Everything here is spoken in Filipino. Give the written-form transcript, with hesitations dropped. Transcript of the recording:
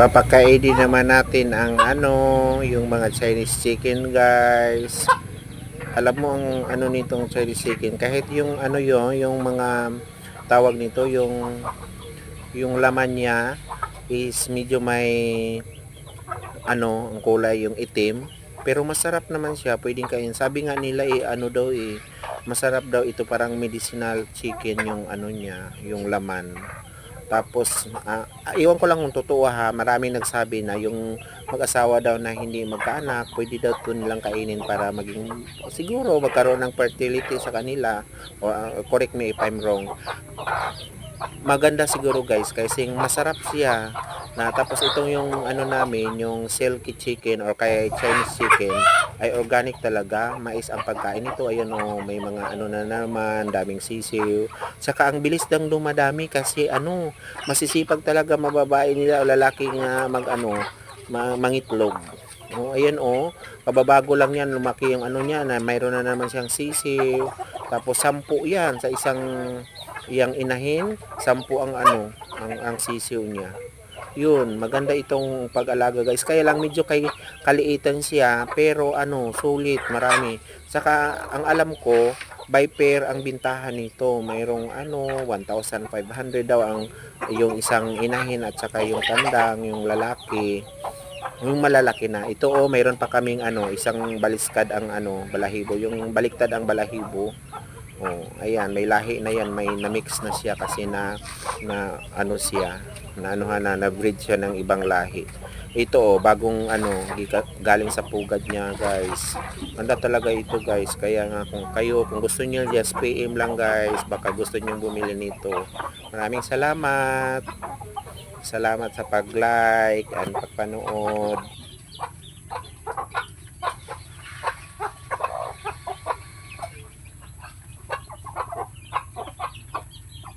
Papakainin naman natin ang yung mga Chinese chicken, guys. Alam mo ang nitong Chinese chicken, kahit yung yung mga tawag nito, yung laman niya is medyo may ang kulay yung itim, pero masarap naman siya, pwedeng kain. Sabi nga nila daw masarap daw ito, parang medicinal chicken yung niya, yung laman. Tapos, iwan ko lang kung totoo ha, maraming nagsabi na yung mag-asawa daw na hindi magkaanak, pwede daw ito nilang kainin para maging, siguro magkaroon ng fertility sa kanila. O, correct me if I'm wrong. Maganda siguro, guys, kasi masarap siya. Tapos itong yung namin, yung silky chicken or kaya Chinese chicken, ay organic talaga. Mais ang pagkain nito. Ayun may mga na naman, daming sisiw. Saka ang bilis lang dumadami kasi masisipag talaga mababae nila o lalaking mangitlog. Ayan kababago lang yan, lumaki yung niya, na mayroon na naman siyang sisiw. Tapos 10 yan sa isang iyang inahin, 10 ang sisiw niya. Yun, maganda itong pag-alaga, guys. Kaya lang medyo kaliitan siya, pero sulit, marami. Saka ang alam ko, by pair ang bintahan nito. Mayroong 1,500 daw ang yung isang inahin at saka yung tandang, yung lalaki. Yung malalaki na. Ito mayroon pa kaming isang baliskad ang balahibo, yung baliktad ang balahibo. Ayan, may lahi na yan, may na-mix na siya kasi na siya, na-breed siya ng ibang lahi. Ito bagong galing sa pugad niya, guys. Ganda talaga ito, guys. Kaya nga kung gusto niyo, just PM lang, guys. Baka gusto niyo bumili nito. Maraming salamat. Salamat sa pag-like and pagpanood.